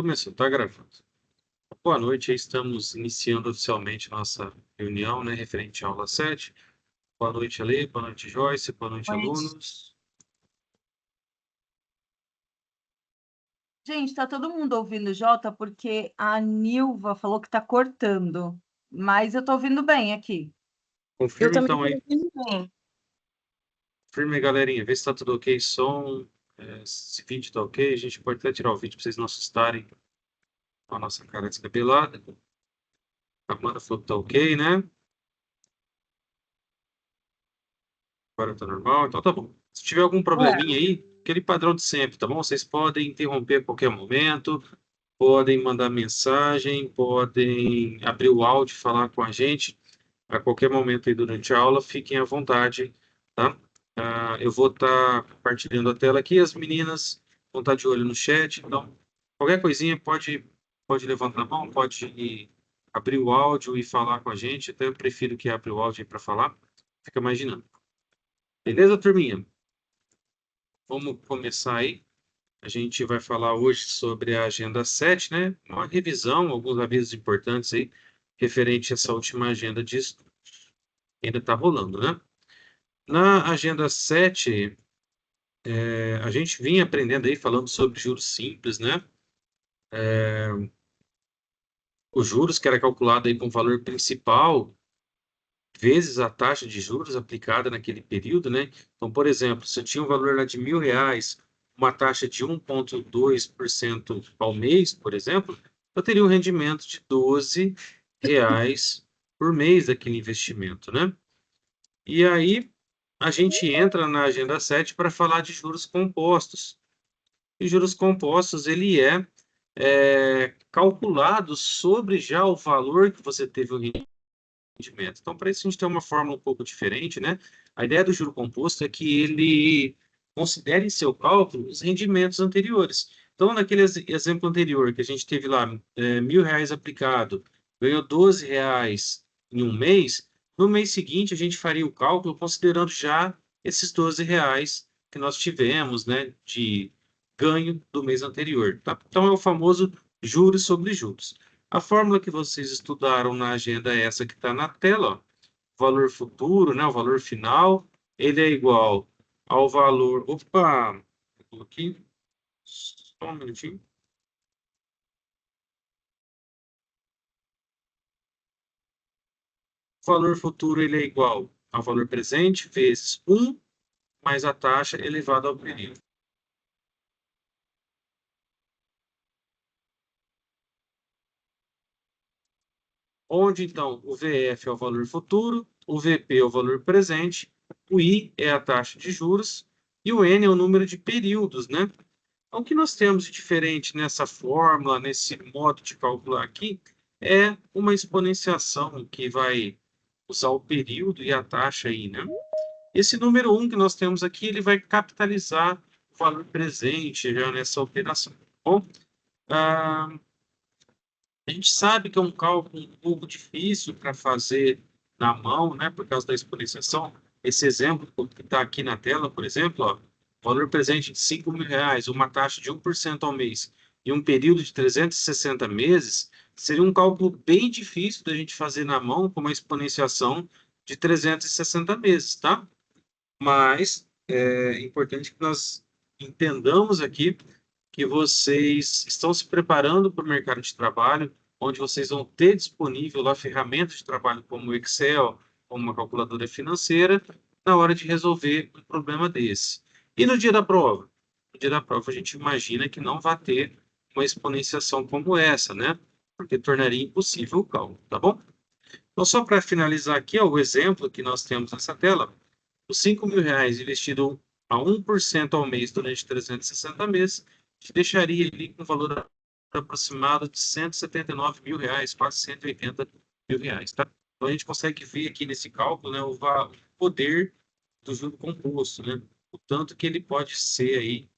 Começou, tá gravando. Boa noite, aí estamos iniciando oficialmente nossa reunião, né, referente à aula 7. Boa noite, Ale, boa noite, Joyce, boa noite, Noite. alunos. Gente, tá todo mundo ouvindo o Jota porque a Nilva falou que tá cortando, mas eu tô ouvindo bem aqui. Eu Confirma também então estou aí, ouvindo bem. confirma aí, galerinha, vê se tá tudo ok, som, se o vídeo tá ok, a gente pode até tirar o vídeo para vocês não assustarem com a nossa cara descabelada. A Amanda falou que tá ok, né? Agora tá normal, então tá bom. Se tiver algum É, probleminha aí, aquele padrão de sempre, tá bom? Vocês podem interromper a qualquer momento, podem mandar mensagem, podem abrir o áudio e falar com a gente a qualquer momento aí durante a aula, fiquem à vontade, tá? Eu vou estar compartilhando a tela aqui, as meninas vão estar de olho no chat, então qualquer coisinha pode levantar a mão, pode abrir o áudio e falar com a gente, até eu prefiro que abra o áudio aí para falar, fica mais dinâmico. Beleza, turminha? Vamos começar aí. A gente vai falar hoje sobre a Agenda 7, né? Uma revisão, alguns avisos importantes aí, referente a essa última agenda de estudo. Ainda está rolando, né? Na Agenda 7, a gente vinha aprendendo aí, falando sobre juros simples, né? Os juros que era calculado aí com o valor principal, vezes a taxa de juros aplicada naquele período, né? Então, por exemplo, se eu tinha um valor lá de R$ 1.000, uma taxa de 1,2% ao mês, por exemplo, eu teria um rendimento de R$ 12 por mês daquele investimento, né? E aí a gente entra na agenda 7 para falar de juros compostos. E juros compostos, ele é calculado sobre já o valor que você teve o rendimento. Então, para isso, a gente tem uma fórmula um pouco diferente, né? A ideia do juro composto é que ele considere em seu cálculo os rendimentos anteriores. Então, naquele exemplo anterior, que a gente teve lá, R$ 1.000 aplicado, ganhou R$ 12 em um mês, no mês seguinte a gente faria o cálculo considerando já esses R$ 12 que nós tivemos, né, de ganho do mês anterior, tá? Então, é o famoso juros sobre juros. A fórmula que vocês estudaram na agenda é essa que está na tela, ó. O valor futuro, né, o valor final, ele é igual ao valor. Opa! Eu coloquei. Só um minutinho. O valor futuro ele é igual ao valor presente vezes um mais a taxa elevada ao período. Onde, então, o VF é o valor futuro, o VP é o valor presente, o I é a taxa de juros e o N é o número de períodos, né? O que nós temos de diferente nessa fórmula, nesse modo de calcular aqui, é uma exponenciação que vai usar o período e a taxa aí, né? Esse número 1 que nós temos aqui, ele vai capitalizar o valor presente já nessa operação. Bom, ah, a gente sabe que é um cálculo um pouco difícil para fazer na mão, né, por causa da exponenciação. Esse exemplo que está aqui na tela, por exemplo, ó, valor presente de R$ 5.000, uma taxa de 1% ao mês e um período de 360 meses, seria um cálculo bem difícil da gente fazer na mão com uma exponenciação de 360 meses, tá? Mas é importante que nós entendamos aqui que vocês estão se preparando para o mercado de trabalho, onde vocês vão ter disponível lá ferramentas de trabalho como o Excel, como uma calculadora financeira, na hora de resolver um problema desse. E no dia da prova? No dia da prova, a gente imagina que não vai ter uma exponenciação como essa, né? Porque tornaria impossível o cálculo, tá bom? Então, só para finalizar aqui, ó, o exemplo que nós temos nessa tela, os R$ 5.000 investido a 1% ao mês durante 360 meses, te deixaria ali com um valor aproximado de R$ 179.000, quase R$ 180.000, tá? Então a gente consegue ver aqui nesse cálculo, né, o poder do juro composto, né? O tanto que ele pode ser aí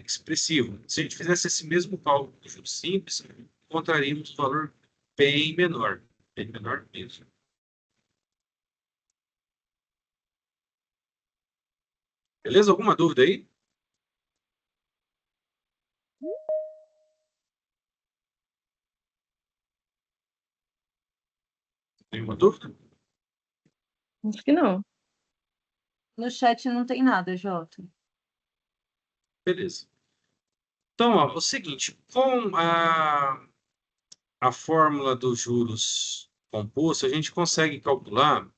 expressivo. Se a gente fizesse esse mesmo cálculo do juro simples, encontraríamos um valor bem menor mesmo. Beleza? Alguma dúvida aí? Nenhuma dúvida? Acho que não. No chat não tem nada, Jota. Beleza. Então, ó, o seguinte, com a fórmula dos juros composto, a gente consegue calcular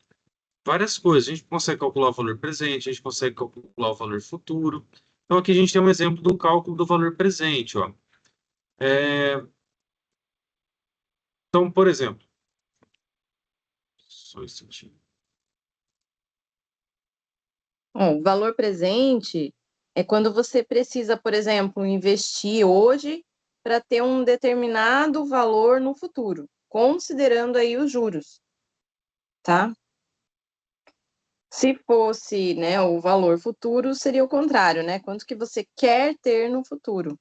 várias coisas. A gente consegue calcular o valor presente, a gente consegue calcular o valor futuro. Então, aqui a gente tem um exemplo do cálculo do valor presente, ó. Então, por exemplo, só um instantinho. Bom, o valor presente é quando você precisa, por exemplo, investir hoje para ter um determinado valor no futuro, considerando aí os juros, tá? Se fosse, né, o valor futuro, seria o contrário, né? Quanto que você quer ter no futuro.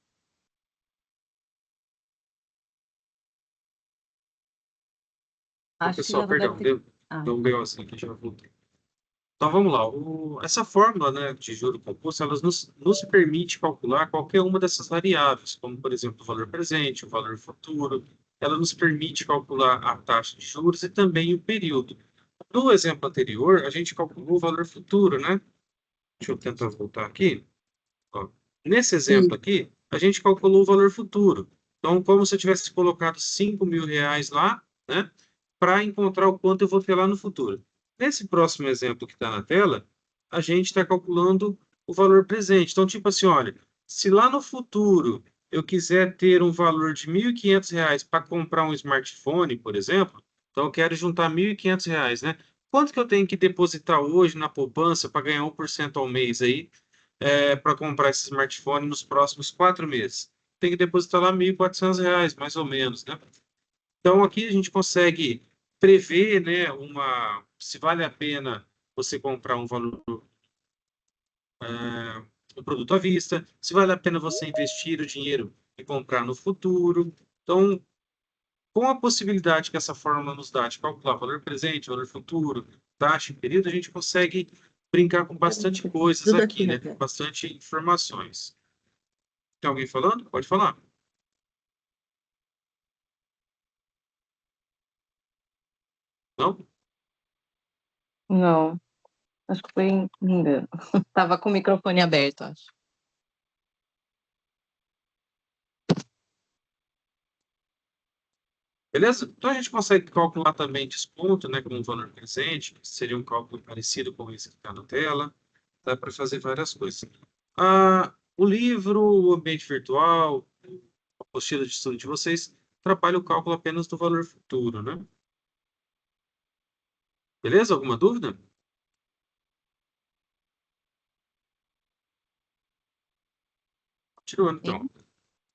Acho que Pessoal, já perdão, deve ter. deu um BOzinho aqui, já voltei. Então, vamos lá. Essa fórmula, né, de juro composto, ela nos permite calcular qualquer uma dessas variáveis, como, por exemplo, o valor presente, o valor futuro. Ela nos permite calcular a taxa de juros e também o período. No exemplo anterior, a gente calculou o valor futuro, né? Deixa eu tentar voltar aqui. Ó, nesse exemplo aqui, a gente calculou o valor futuro. Então, como se eu tivesse colocado 5.000 reais lá, né, para encontrar o quanto eu vou ter lá no futuro. Nesse próximo exemplo que está na tela, a gente está calculando o valor presente. Então, tipo assim, olha, se lá no futuro eu quiser ter um valor de R$ 1.500 para comprar um smartphone, por exemplo, então eu quero juntar R$ 1.500, né? Quanto que eu tenho que depositar hoje na poupança para ganhar 1% ao mês aí? Para comprar esse smartphone nos próximos 4 meses. Tem que depositar lá R$ 1.400, mais ou menos, né? Então, aqui a gente consegue prever, né, se vale a pena você comprar um produto à vista, se vale a pena você investir o dinheiro e comprar no futuro. Então, com a possibilidade que essa fórmula nos dá de calcular valor presente, valor futuro, taxa e período, a gente consegue brincar com bastante coisas Tudo aqui, aqui, né? né? Bastante informações. Tem alguém falando? Pode falar. Não? Não, acho que foi engano. Tava com o microfone aberto, acho. Beleza? Então a gente consegue calcular também desconto, né, como um valor presente, que seria um cálculo parecido com esse que está na tela. Dá para fazer várias coisas. O livro, o ambiente virtual, a apostila de estudo de vocês, trabalha o cálculo apenas do valor futuro, né? Beleza? Alguma dúvida? Continuando, então.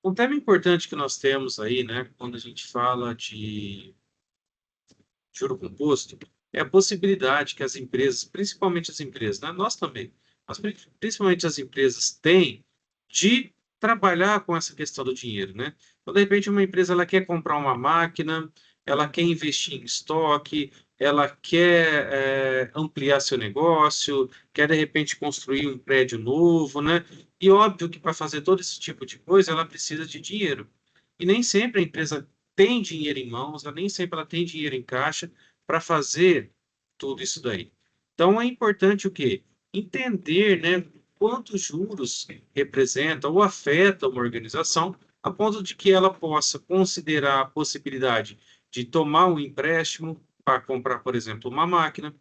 Um tema importante que nós temos aí, né, quando a gente fala de juro composto, é a possibilidade que as empresas, principalmente as empresas, né, nós também, mas principalmente as empresas têm de trabalhar com essa questão do dinheiro, né? Então, de repente, uma empresa ela quer comprar uma máquina, ela quer investir em estoque, ela quer ampliar seu negócio, quer de repente construir um prédio novo, né? E óbvio que para fazer todo esse tipo de coisa, ela precisa de dinheiro. E nem sempre a empresa tem dinheiro em mãos, nem sempre ela tem dinheiro em caixa para fazer tudo isso daí. Então é importante o quê? Entender, né, quantos juros representa ou afeta uma organização, a ponto de que ela possa considerar a possibilidade de tomar um empréstimo para comprar, por exemplo, uma máquina,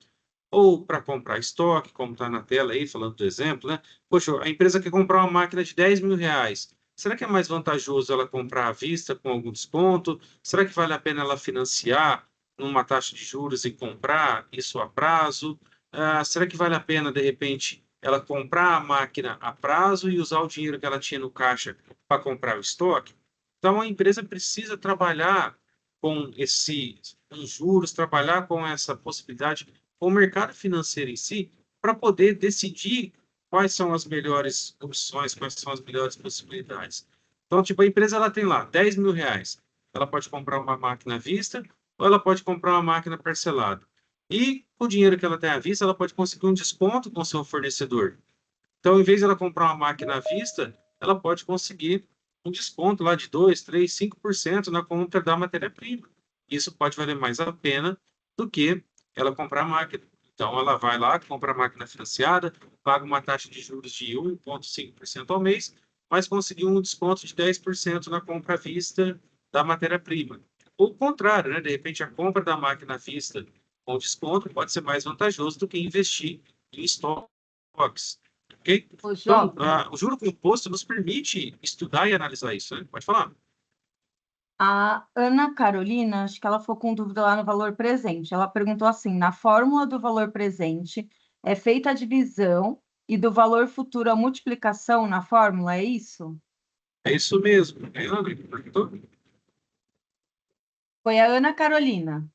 ou para comprar estoque, como está na tela aí, falando do exemplo, né? Poxa, a empresa quer comprar uma máquina de R$ 10.000. Será que é mais vantajoso ela comprar à vista com algum desconto? Será que vale a pena ela financiar numa taxa de juros e comprar isso a prazo? Será que vale a pena, de repente, ela comprar a máquina a prazo e usar o dinheiro que ela tinha no caixa para comprar o estoque? Então, a empresa precisa trabalhar com juros, trabalhar com essa possibilidade, com o mercado financeiro em si, para poder decidir quais são as melhores opções, quais são as melhores possibilidades. Então, tipo, a empresa ela tem lá R$ 10.000. Ela pode comprar uma máquina à vista ou ela pode comprar uma máquina parcelada. E com o dinheiro que ela tem à vista, ela pode conseguir um desconto com o seu fornecedor. Então, em vez de ela comprar uma máquina à vista, ela pode conseguir um desconto lá de 2, 3, 5% na compra da matéria-prima. Isso pode valer mais a pena do que ela comprar a máquina. Então, ela vai lá, compra a máquina financiada, paga uma taxa de juros de 1,5% ao mês, mas conseguiu um desconto de 10% na compra à vista da matéria-prima. Ou o contrário, né? De repente, a compra da máquina à vista com desconto pode ser mais vantajoso do que investir em estoques. Ok? Ô, Então, Jota, o juro composto nos permite estudar e analisar isso, né? Pode falar. a Ana Carolina, acho que ela ficou com dúvida lá no valor presente. Ela perguntou assim: na fórmula do valor presente, é feita a divisão e do valor futuro a multiplicação na fórmula, é isso? É isso mesmo. É, André, que perguntou? Foi a Ana Carolina.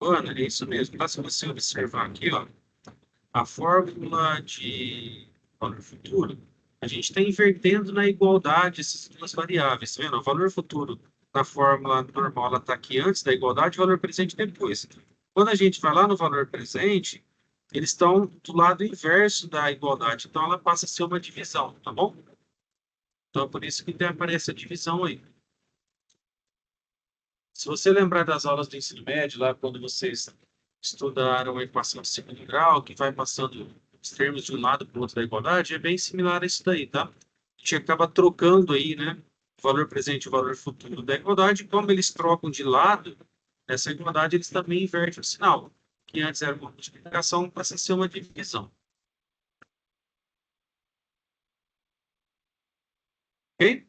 Ana, é isso mesmo. Tá? Se você observar aqui, ó, a fórmula de valor futuro, a gente está invertendo na igualdade essas duas variáveis, tá vendo? O valor futuro na fórmula normal, ela está aqui antes da igualdade, o valor presente depois. Quando a gente vai lá no valor presente, eles estão do lado inverso da igualdade, então ela passa a ser uma divisão, tá bom? Então, é por isso que aparece a divisão aí. Se você lembrar das aulas do ensino médio, lá quando vocês estudaram a equação de segundo grau, que vai passando os termos de um lado para o outro da igualdade, é bem similar a isso daí, tá? A gente acaba trocando aí, né, o valor presente e o valor futuro da igualdade, como eles trocam de lado, essa igualdade eles também invertem o sinal, que antes era uma multiplicação, passa a ser uma divisão. Ok?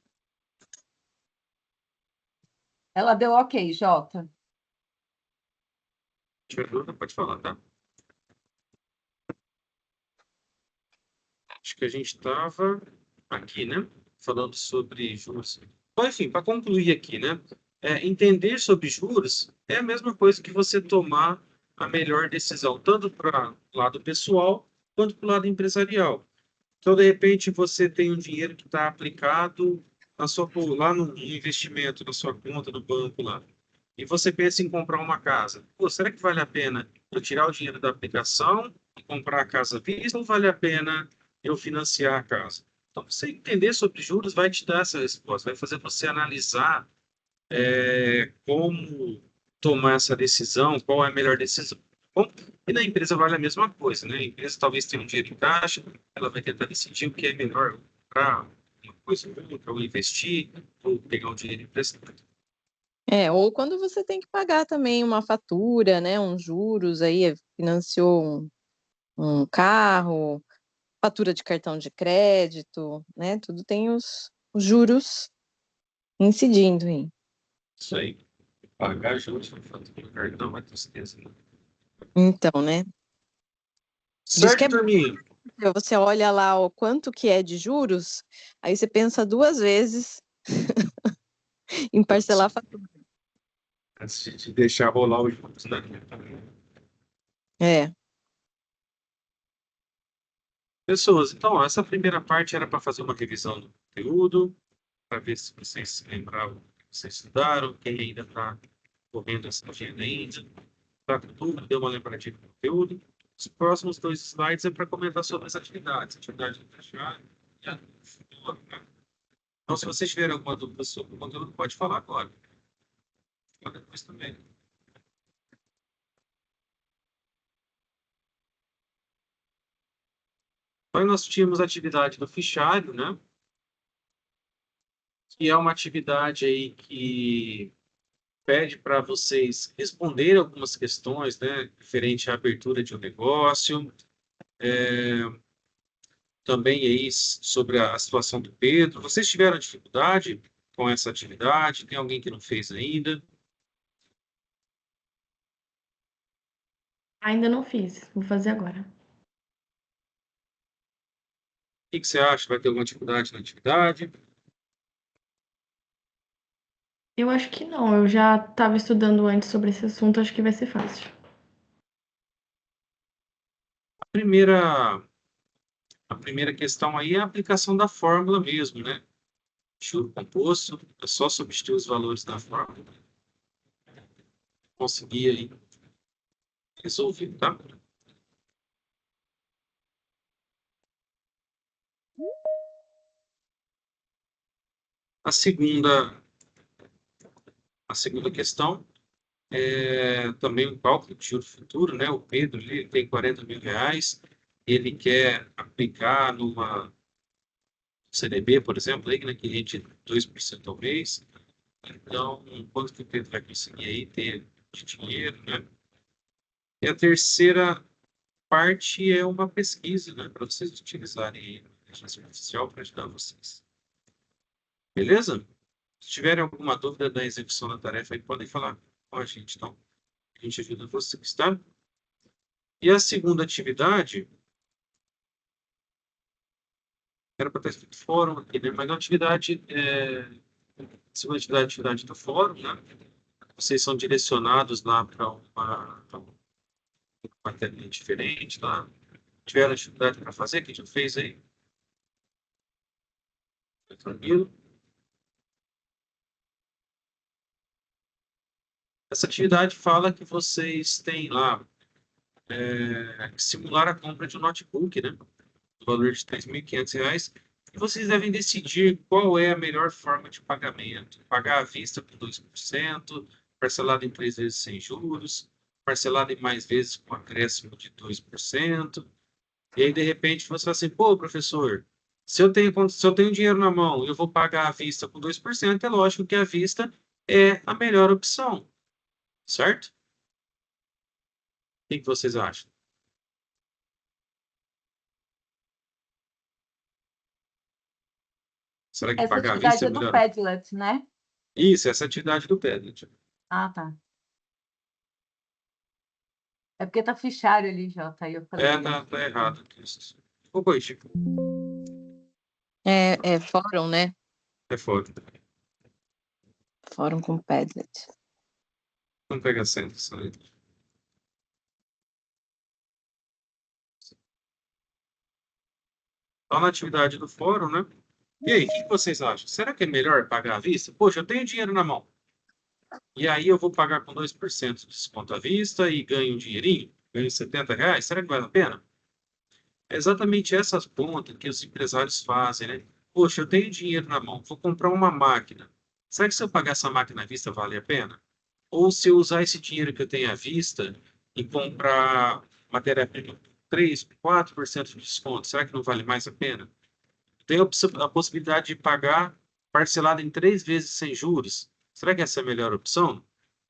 Ela deu ok, Jota. Se tiver dúvida, pode falar, tá? Acho que a gente estava aqui, né? Falando sobre juros. Bom, enfim, para concluir aqui, né? Entender sobre juros é a mesma coisa que você tomar a melhor decisão, tanto para o lado pessoal quanto para o lado empresarial. Então, de repente, você tem um dinheiro que está aplicado lá no investimento, na sua conta do banco lá. E você pensa em comprar uma casa. Pô, será que vale a pena eu tirar o dinheiro da aplicação e comprar a casa à vista ou vale a pena eu financiar a casa? Então, você entender sobre juros vai te dar essa resposta, vai fazer você analisar como tomar essa decisão, qual é a melhor decisão. Bom, e na empresa vale a mesma coisa, né? A empresa talvez tenha um dinheiro em caixa, ela vai tentar decidir o que é melhor para uma coisa ou outra, ou investir, ou pegar o dinheiro emprestado. Ou quando você tem que pagar também uma fatura, né, uns juros aí, financiou um carro, fatura de cartão de crédito, né, tudo tem os juros incidindo aí. Isso aí. Pagar juros no fatura do cartão é uma tristeza, né? Então, né, por isso que Certo, é bom, turminha? você olha lá o quanto que é de juros, aí você pensa duas vezes em parcelar a fatura. Antes de deixar rolar os juros, né? É, Pessoas, então, essa primeira parte era para fazer uma revisão do conteúdo, para ver se vocês se lembravam do que vocês estudaram, quem ainda está correndo essa agenda ainda, está com dúvida, deu uma lembradinha do conteúdo. Os próximos dois slides é para comentar sobre as atividades, atividade do vestiário e a do futuro, né? Então, se vocês tiverem alguma dúvida sobre o conteúdo, pode falar agora. Fala depois também. Então, nós tínhamos a atividade do fichário, né? Que é uma atividade aí que pede para vocês responderem algumas questões, né, referente à abertura de um negócio, também aí sobre a situação do Pedro. Vocês tiveram dificuldade com essa atividade? Tem alguém que não fez ainda? O Ainda não fiz, vou fazer agora. que que você acha? Vai ter alguma dificuldade na atividade? Eu acho que não, eu já estava estudando antes sobre esse assunto, acho que vai ser fácil. A primeira questão aí é a aplicação da fórmula mesmo, né? Juro composto, é só substituir os valores da fórmula. Conseguir aí resolver, tá? A segunda, a segunda questão Também um cálculo de juro futuro, né? O Pedro ele tem 40 mil reais, ele quer aplicar numa CDB, por exemplo, aí, né, que rende 2% ao mês. Então, quanto que o Pedro vai conseguir aí ter de dinheiro, né? E a terceira parte é uma pesquisa, né, para vocês utilizarem a inteligência artificial para ajudar vocês. Beleza? Se tiverem alguma dúvida da execução da tarefa, aí podem falar com a gente, então. A gente ajuda vocês, tá? E a segunda atividade, era para estar escrito fórum aqui, né? Mas a atividade, segunda atividade do fórum, né? Vocês são direcionados lá para uma telinha diferente, lá. Tiveram atividade para fazer, que a gente fez aí? Foi tranquilo? Essa atividade fala que vocês têm lá que simular a compra de um notebook, né? Do valor de R$ 3.500. E vocês devem decidir qual é a melhor forma de pagamento. Pagar à vista com 2%, parcelado em 3 vezes sem juros, parcelado em mais vezes com acréscimo de 2%. E aí, de repente, você fala assim, pô, professor, se eu tenho dinheiro na mão e eu vou pagar à vista com 2%, é lógico que a vista é a melhor opção, certo? O que vocês acham? Será que Essa pagar à vista atividade é é do melhor? Padlet, né? Isso, essa é a atividade do Padlet. Ah, tá. É porque tá fichário ali, Jota, aí eu falei. Tá errado. Vou corrigir. É fórum, né? É foda. Fórum com Padlet. Não pega acento essa letra. Tá na atividade do fórum, né? E aí, o que vocês acham? Será que é melhor pagar à vista? Poxa, eu tenho dinheiro na mão. E aí eu vou pagar com 2% de desconto à vista e ganho um dinheirinho, ganho R$ 70. Será que vale a pena? É exatamente essas contas que os empresários fazem, né? Poxa, eu tenho dinheiro na mão, vou comprar uma máquina. Será que se eu pagar essa máquina à vista vale a pena? Ou se eu usar esse dinheiro que eu tenho à vista e comprar matéria-prima com 3, 4% de desconto, será que não vale mais a pena? Tem a possibilidade de pagar parcelado em 3 vezes sem juros. Será que essa é a melhor opção?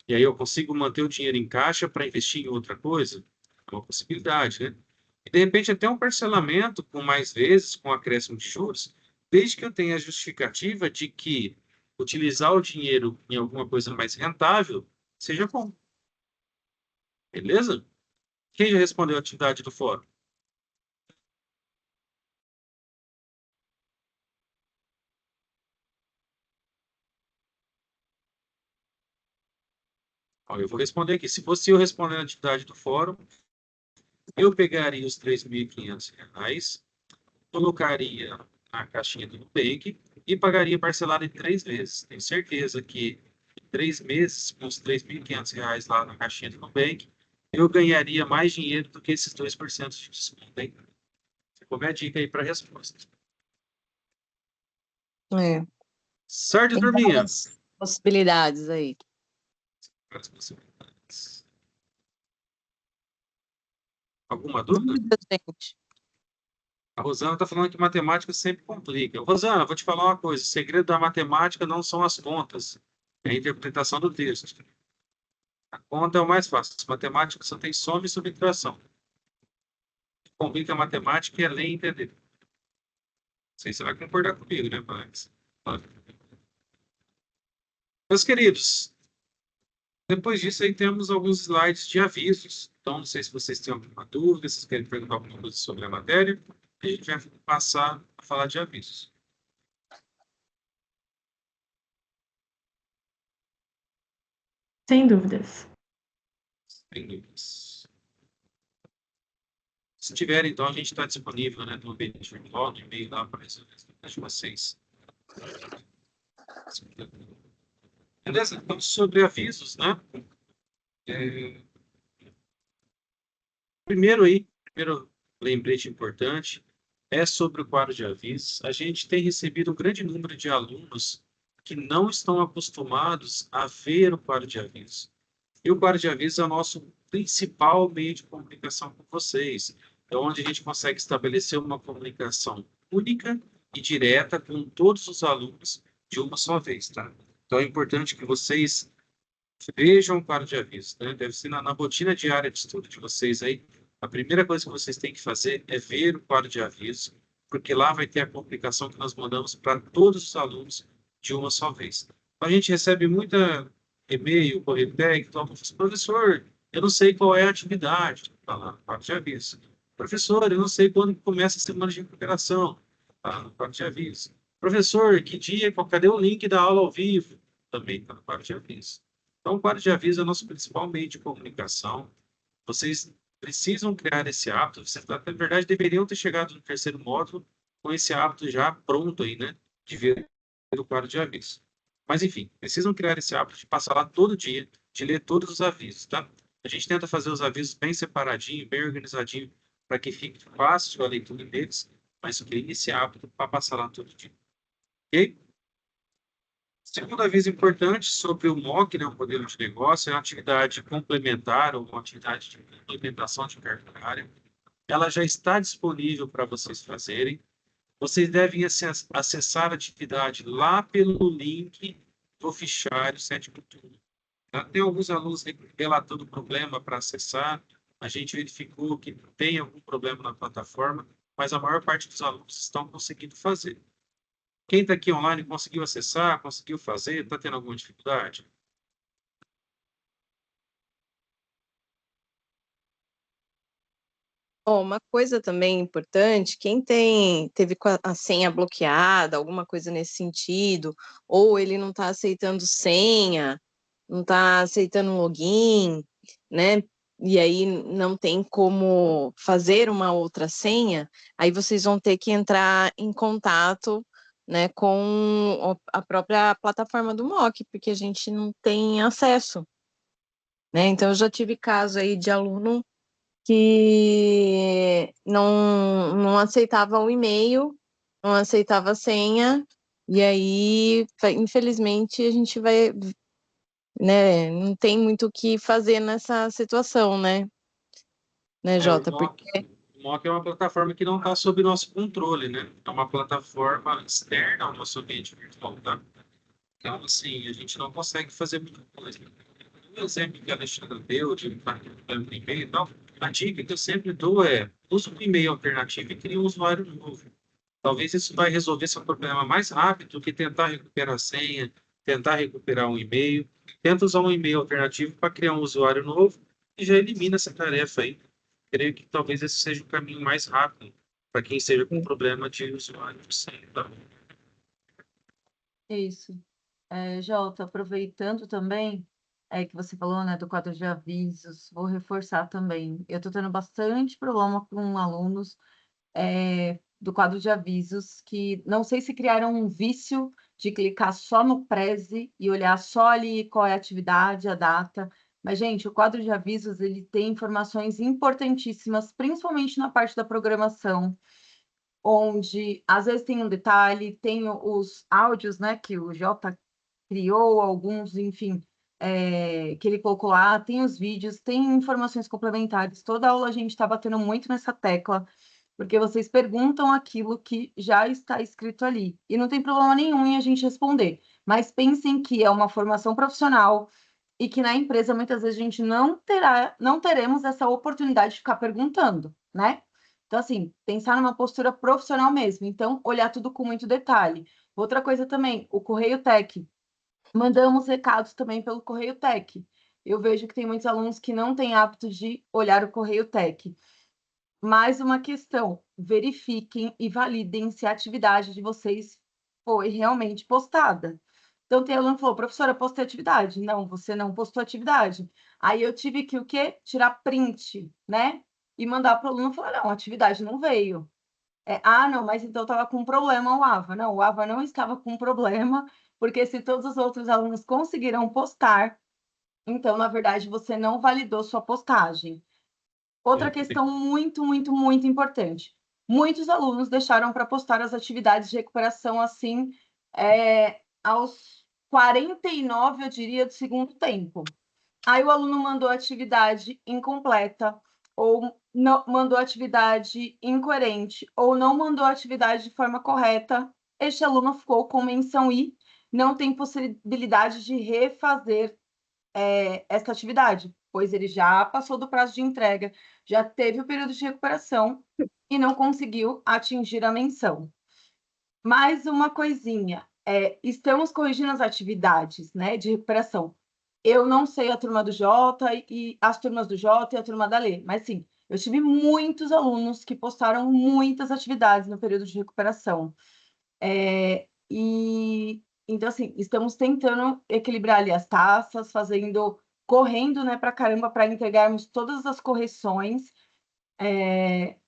E aí eu consigo manter o dinheiro em caixa para investir em outra coisa? É uma possibilidade, né? E de repente até um parcelamento com mais vezes, com acréscimo de juros, desde que eu tenha a justificativa de que utilizar o dinheiro em alguma coisa mais rentável seja bom. Beleza? Quem já respondeu a atividade do fórum? Ó, eu vou responder aqui. Se fosse eu respondendo a atividade do fórum, eu pegaria os R$ 3.500, colocaria na caixinha do Nubank e pagaria parcelado em 3 vezes. Tenho certeza que em 3 meses, com os R$ 3.500 lá na caixinha do Nubank, eu ganharia mais dinheiro do que esses 2% de desconto, hein? Ficou minha dica aí para a resposta. É. Certo, Tem turminha? várias possibilidades aí. Várias possibilidades. Alguma dúvida? Dúvidas, gente? A Rosana está falando que matemática sempre complica. Rosana, vou te falar uma coisa: o segredo da matemática não são as contas, é a interpretação do texto. A conta é o mais fácil. Matemática só tem soma e subtração. O que complica a matemática é ler e entender. Não sei se você vai concordar comigo, né, mas... Meus queridos, depois disso aí temos alguns slides de avisos. Então, não sei se vocês têm alguma dúvida, se vocês querem perguntar alguma coisa sobre a matéria. A gente vai passar a falar de avisos. Sem dúvidas. Sem dúvidas. Se tiver, então, a gente está disponível, né, no ambiente virtual, no e-mail lá para resolver as dúvidas de vocês. Beleza? Então, sobre avisos, né? Primeiro lembrete importante é sobre o quadro de avisos. A gente tem recebido um grande número de alunos que não estão acostumados a ver o quadro de avisos. E o quadro de aviso é o nosso principal meio de comunicação com vocês. É onde a gente consegue estabelecer uma comunicação única e direta com todos os alunos de uma só vez, tá? Então é importante que vocês vejam o quadro de aviso, né? Deve ser na rotina diária de estudo de vocês aí. A primeira coisa que vocês têm que fazer é ver o quadro de aviso, porque lá vai ter a comunicação que nós mandamos para todos os alunos de uma só vez. A gente recebe muita e-mail, correio técnico, professor, eu não sei qual é a atividade, tá lá no quadro de aviso. Professor, eu não sei quando começa a semana de recuperação, tá no quadro de aviso. Professor, que dia, cadê o link da aula ao vivo? Também está no quadro de aviso. Então, o quadro de aviso é o nosso principal meio de comunicação. Vocês precisam criar esse hábito. Vocês, na verdade, deveriam ter chegado no terceiro módulo com esse hábito já pronto aí, né? De ver o quadro de aviso. Mas, enfim, precisam criar esse hábito de passar lá todo dia, de ler todos os avisos, tá? A gente tenta fazer os avisos bem separadinho, bem organizadinho, para que fique fácil a leitura deles, mas crie esse hábito para passar lá todo dia. Ok? Segundo aviso importante sobre o MOC, né, o modelo de negócio, é uma atividade complementar ou uma atividade de implementação de carga horária. Ela já está disponível para vocês fazerem. Vocês devem acessar a atividade lá pelo link do fichário 7º turno. Tem alguns alunos relatando problema para acessar. A gente verificou que tem algum problema na plataforma, mas a maior parte dos alunos estão conseguindo fazer. Quem está aqui online conseguiu acessar, conseguiu fazer, está tendo alguma dificuldade? Ó, uma coisa também importante, quem teve com a senha bloqueada, alguma coisa nesse sentido, ou ele não está aceitando senha, não está aceitando login, né? E aí não tem como fazer uma outra senha, aí vocês vão ter que entrar em contato, né, com a própria plataforma do MOC, porque a gente não tem acesso, né? Então eu já tive caso aí de aluno que não aceitava o e-mail, não aceitava a senha, e aí, infelizmente, a gente vai, né, não tem muito o que fazer nessa situação, né, Jota? O MOC é uma plataforma que não está sob nosso controle, né? É uma plataforma externa ao nosso ambiente virtual, tá? Então, assim, a gente não consegue fazer muita coisa. O exemplo que a Alexandra deu de e-mail e tal, a dica que eu sempre dou é use um e-mail alternativo e crie um usuário novo. Talvez isso vai resolver seu problema mais rápido do que tentar recuperar a senha, tentar recuperar um e-mail. Tenta usar um e-mail alternativo para criar um usuário novo e já elimina essa tarefa aí. Creio que talvez esse seja o caminho mais rápido para quem esteja com problema de usuário de senha, tá? Isso. Jota, aproveitando também que você falou, né, do quadro de avisos, vou reforçar também. Eu estou tendo bastante problema com alunos do quadro de avisos que não sei se criaram um vício de clicar só no Prezi e olhar só ali qual é a atividade, a data. Mas, gente, o quadro de avisos ele tem informações importantíssimas, principalmente na parte da programação, onde às vezes tem um detalhe, tem os áudios, né, que o Jota criou, alguns, enfim, que ele colocou lá, tem os vídeos, tem informações complementares. Toda aula a gente está batendo muito nessa tecla, porque vocês perguntam aquilo que já está escrito ali. E não tem problema nenhum em a gente responder. Mas pensem que é uma formação profissional e que na empresa muitas vezes a gente não teremos essa oportunidade de ficar perguntando, né? Então, assim, pensar numa postura profissional mesmo. Então, olhar tudo com muito detalhe. Outra coisa também, o Correio Tech. Mandamos recados também pelo Correio Tech. Eu vejo que tem muitos alunos que não têm hábito de olhar o Correio Tech. Mais uma questão: verifiquem e validem se a atividade de vocês foi realmente postada. Então, tem aluno que falou, professora, eu postei atividade. Não, você não postou atividade. Aí eu tive que o quê? Tirar print, né? E mandar para o aluno e falar, não, a atividade não veio. Não, mas então estava com problema o AVA. Não, o AVA não estava com problema, porque se todos os outros alunos conseguiram postar, então, na verdade, você não validou sua postagem. Outra questão muito, muito, muito importante. Muitos alunos deixaram para postar as atividades de recuperação assim, aos 49, eu diria, do segundo tempo. Aí o aluno mandou atividade incompleta, ou não, mandou atividade incoerente, ou não mandou atividade de forma correta. Este aluno ficou com menção I, não tem possibilidade de refazer essa atividade, pois ele já passou do prazo de entrega, já teve o período de recuperação e não conseguiu atingir a menção. Mais uma coisinha, estamos corrigindo as atividades, né, de recuperação. Eu não sei a turma do Jota e as turmas do Jota e a turma da Lê, mas sim, eu tive muitos alunos que postaram muitas atividades no período de recuperação. E então, assim, estamos tentando equilibrar ali as taças, correndo, né, para caramba, para entregarmos todas as correções.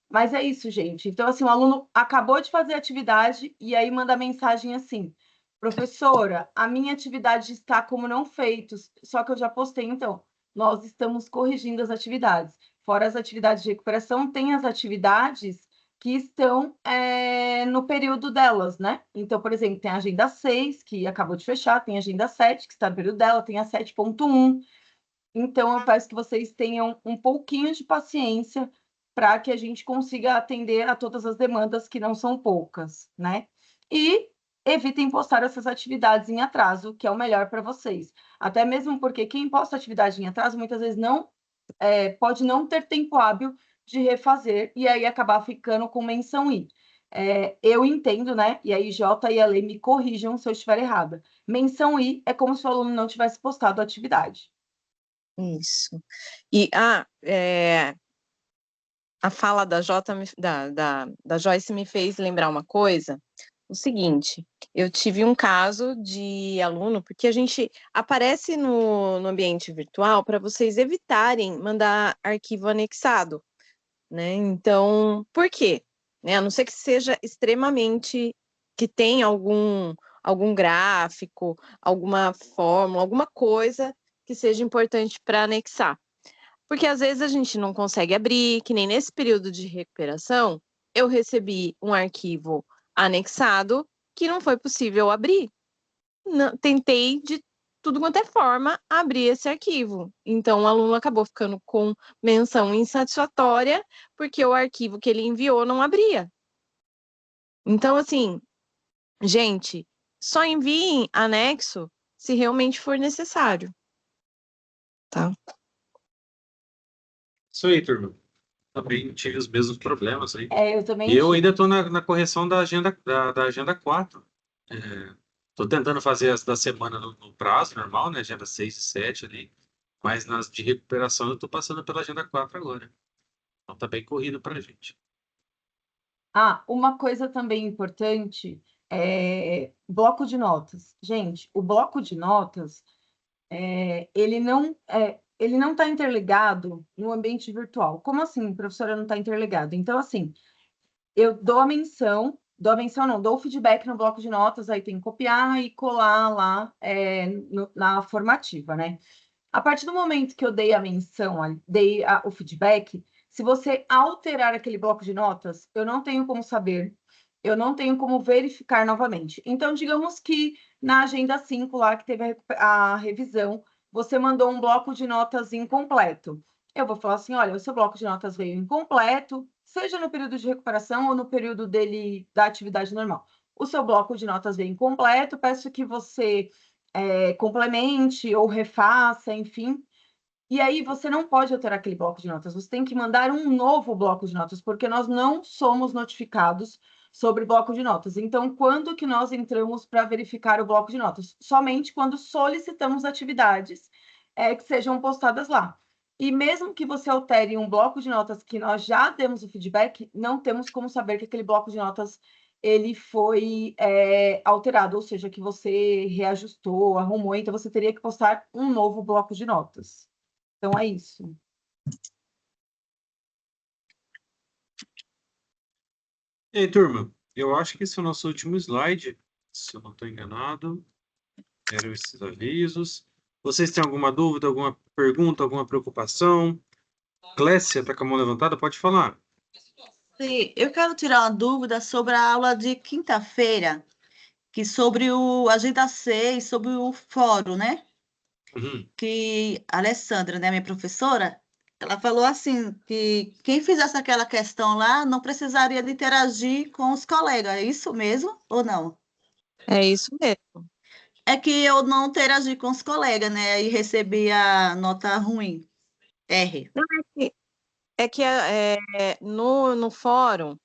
Mas é isso, gente. Então, assim, o aluno acabou de fazer a atividade e aí manda mensagem assim: professora, a minha atividade está como não feitos, só que eu já postei, então. Nós estamos corrigindo as atividades. Fora as atividades de recuperação, tem as atividades que estão no período delas, né? Então, por exemplo, tem a agenda 6, que acabou de fechar, tem a agenda 7, que está no período dela, tem a 7.1. Então, eu peço que vocês tenham um pouquinho de paciência para que a gente consiga atender a todas as demandas, que não são poucas, né? E evitem postar essas atividades em atraso, que é o melhor para vocês. Até mesmo porque quem posta atividade em atraso, muitas vezes pode não ter tempo hábil de refazer e aí acabar ficando com menção I. Eu entendo, né? E aí J e a Lei me corrijam se eu estiver errada. Menção I é como se o aluno não tivesse postado a atividade. Isso. E a fala da Joyce me fez lembrar uma coisa. O seguinte, eu tive um caso de aluno, porque a gente aparece no ambiente virtual para vocês evitarem mandar arquivo anexado, né? Então, por quê? Né? A não ser que seja extremamente, que tenha algum gráfico, alguma fórmula, alguma coisa que seja importante para anexar. Porque às vezes a gente não consegue abrir, que nem nesse período de recuperação, eu recebi um arquivo anexado que não foi possível abrir. Não, tentei de tudo quanto é forma abrir esse arquivo. Então, o aluno acabou ficando com menção insatisfatória porque o arquivo que ele enviou não abria. Então, assim, gente, só enviem anexo se realmente for necessário. Tá? Isso aí, turma. Também tive os mesmos problemas aí. Eu também E eu tive. ainda estou na correção da agenda 4. Estou tentando fazer as da semana no prazo normal, né? Agenda 6 e 7 ali. Mas nas de recuperação eu estou passando pela agenda 4 agora. Então tá bem corrido para a gente. Uma coisa também importante é bloco de notas. Gente, o bloco de notas, ele não está interligado no ambiente virtual. Como assim, professora, não está interligado? Então, assim, eu dou o feedback no bloco de notas, aí tem que copiar e colar lá na formativa, né? A partir do momento que eu dei a menção, o feedback, se você alterar aquele bloco de notas, eu não tenho como saber, eu não tenho como verificar novamente. Então, digamos que na agenda 5, lá que teve a revisão, você mandou um bloco de notas incompleto. Eu vou falar assim: olha, o seu bloco de notas veio incompleto, seja no período de recuperação ou no período da atividade normal. O seu bloco de notas veio incompleto, peço que você complemente ou refaça, enfim. E aí você não pode alterar aquele bloco de notas, você tem que mandar um novo bloco de notas, porque nós não somos notificados sobre bloco de notas. Então, quando que nós entramos para verificar o bloco de notas? Somente quando solicitamos atividades que sejam postadas lá. E mesmo que você altere um bloco de notas que nós já demos o feedback, não temos como saber que aquele bloco de notas ele foi alterado, ou seja, que você reajustou, arrumou, então você teria que postar um novo bloco de notas. Então, é isso. E aí, turma, eu acho que esse é o nosso último slide, se eu não estou enganado. Eram esses avisos. Vocês têm alguma dúvida, alguma pergunta, alguma preocupação? Clécia, está com a mão levantada? Pode falar. Sim, eu quero tirar uma dúvida sobre a aula de quinta-feira, que sobre o Agenda 6, sobre o fórum, né? Uhum. que a Alessandra, né, minha professora, ela falou assim, que quem fizesse aquela questão lá não precisaria de interagir com os colegas. É isso mesmo ou não? É isso mesmo. É que eu não interagi com os colegas, né, e recebi a nota ruim, R. Não, no fórum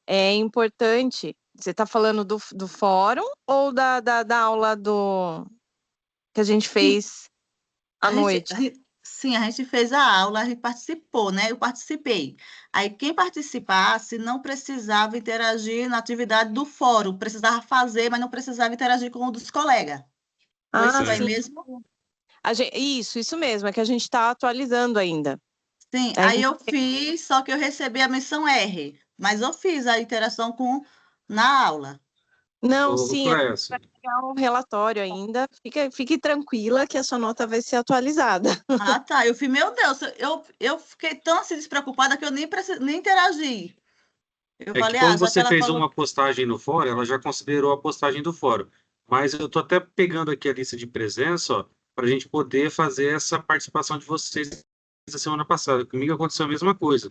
é importante. Você está falando do fórum ou da aula que a gente Sim, fez à noite? sim, a gente fez a aula, a gente participou, né? Eu participei. Aí, quem participasse não precisava interagir na atividade do fórum, precisava fazer, mas não precisava interagir com o dos colegas. Foi Ah, isso aí Certo. sim. mesmo? Isso mesmo, é que a gente está atualizando ainda. Sim, A aí gente- eu fiz, só que eu recebi a missão R, mas eu fiz a interação na aula. Não, Ô, sim, Clécio, pegar o relatório ainda. Fique tranquila que a sua nota vai ser atualizada. Ah, tá. Eu fui, meu Deus, eu fiquei tão assim despreocupada que eu nem interagi. Eu é que falei, ah, como já que você ela fez falou. uma postagem no fórum, ela já considerou a postagem do fórum. Mas eu tô até pegando aqui a lista de presença, ó, para a gente poder fazer essa participação de vocês da semana passada. Comigo aconteceu a mesma coisa.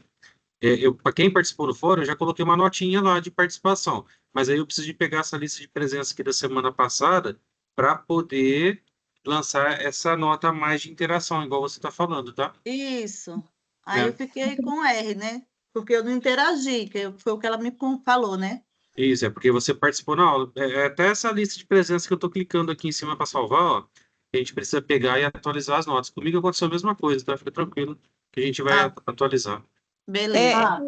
Para quem participou do fórum, eu já coloquei uma notinha lá de participação. Mas aí eu preciso de pegar essa lista de presença aqui da semana passada para poder lançar essa nota a mais de interação, igual você está falando, tá? Isso. Aí eu É. fiquei com R, né? Porque eu não interagi, foi o que ela me falou, né? Isso, é porque você participou na aula. É até essa lista de presença que eu estou clicando aqui em cima para salvar, ó. A gente precisa pegar e atualizar as notas. Comigo aconteceu a mesma coisa, tá? Fica tranquilo que a gente vai Ah, atualizar. É, beleza. Ah,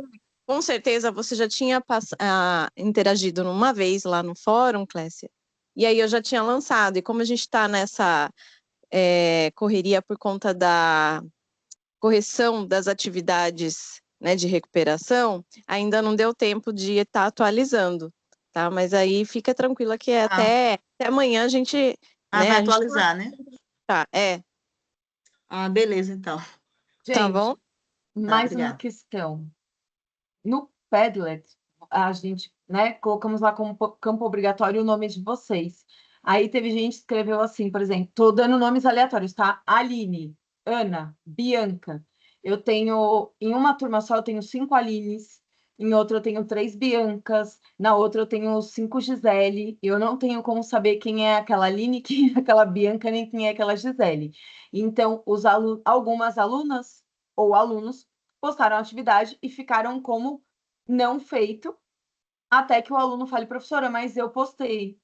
com certeza você já tinha interagido uma vez lá no fórum, Clécia. E aí eu já tinha lançado. E como a gente está nessa correria por conta da correção das atividades, né, de recuperação, ainda não deu tempo de estar atualizando, tá? Mas aí fica tranquila que Ah, até amanhã a gente, vai né, a gente atualizar, né? tá, Ah, beleza, então. tá bom? gente, Tá, mais uma obrigada. questão. No Padlet, a gente, né, colocamos lá como campo obrigatório o nome de vocês. Aí teve gente que escreveu assim, por exemplo, tô dando nomes aleatórios, tá? Aline, Ana, Bianca. Eu tenho, em uma turma só, eu tenho 5 Alines, em outra eu tenho 3 Biancas, na outra eu tenho 5 Gisele. Eu não tenho como saber quem é aquela Aline, quem é aquela Bianca, nem quem é aquela Gisele. Então, algumas alunas ou alunos postaram a atividade e ficaram como não feito, até que o aluno fale, professora, mas eu postei.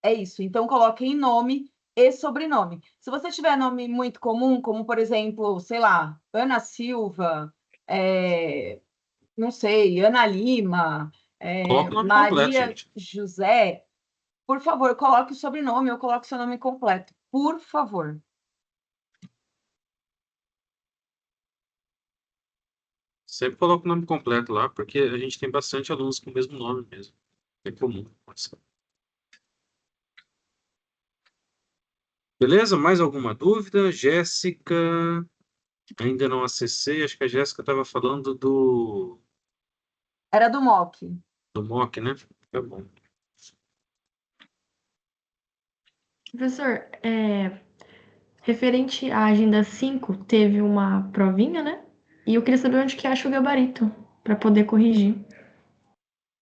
É isso. Então, coloquem nome e sobrenome. Se você tiver nome muito comum, como, por exemplo, sei lá, Ana Silva, não sei, Ana Lima, Coloca o nome completo, Maria gente. José, por favor, coloque o sobrenome ou coloque o seu nome completo. Por favor. Sempre coloca o nome completo lá, porque a gente tem bastante alunos com o mesmo nome mesmo. É comum. Beleza? Mais alguma dúvida? Jéssica, ainda não acessei. Acho que a Jéssica estava falando Era do MOC. do MOC, né? Tá bom. Professor, referente à agenda 5, teve uma provinha, né? E eu queria saber onde que acha o gabarito para poder corrigir.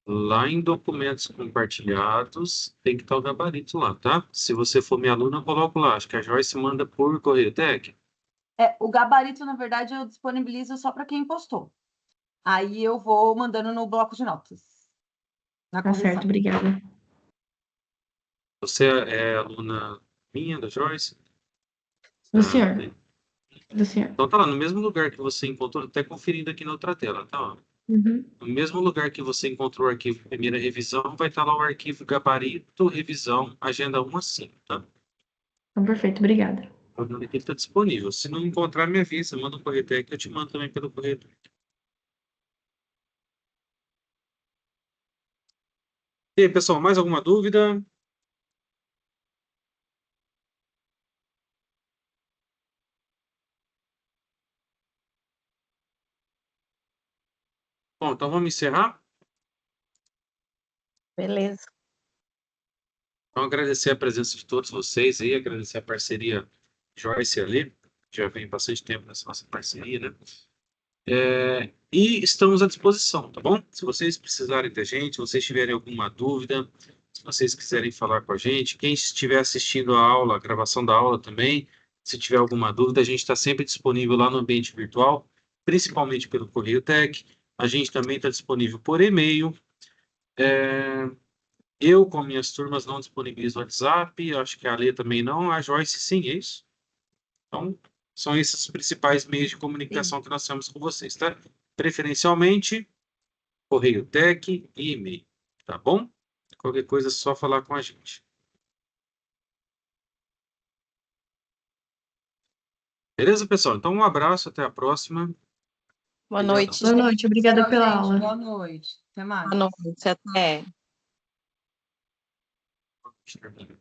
Lá em documentos compartilhados, tem que estar o gabarito lá, tá? Se você for minha aluna, eu coloco lá. Acho que a Joyce manda por correio tech. O gabarito, na verdade, eu disponibilizo só para quem postou. Aí eu vou mandando no bloco de notas, na Tá certo, correção. obrigada. Você é aluna minha, da Joyce? Do Ah, senhor, do senhor. então tá lá, no mesmo lugar que você encontrou, até conferindo aqui na outra tela, tá? Ó. Uhum. No mesmo lugar que você encontrou o arquivo primeira revisão, vai estar lá o arquivo gabarito, revisão, agenda 1 a 5, tá? Então, perfeito, obrigada. O nome aqui está disponível. Se não encontrar, me avisa, manda um correio tech, eu te mando também pelo correio. E aí, pessoal, mais alguma dúvida? Bom, então vamos encerrar. Beleza. Então, agradecer a presença de todos vocês aí, agradecer a parceria Joyce e Alê, já vem bastante tempo nessa nossa parceria, né? E estamos à disposição, tá bom? Se vocês precisarem da gente, se vocês tiverem alguma dúvida, se vocês quiserem falar com a gente, quem estiver assistindo a aula, a gravação da aula também, se tiver alguma dúvida, a gente está sempre disponível lá no ambiente virtual, principalmente pelo Correio Tech. A gente também está disponível por e-mail. Eu, com minhas turmas, não disponibilizo o WhatsApp, acho que a Alê também não, a Joyce sim, é isso? Então, são esses os principais meios de comunicação que nós temos com vocês, tá? Preferencialmente, Correio Tech e e-mail, tá bom? Qualquer coisa é só falar com a gente. Beleza, pessoal? Então, um abraço, até a próxima. Boa Obrigadão. noite, Boa noite, obrigada Tchau, pela gente. aula. Boa noite. Até mais. boa noite, até. Termina.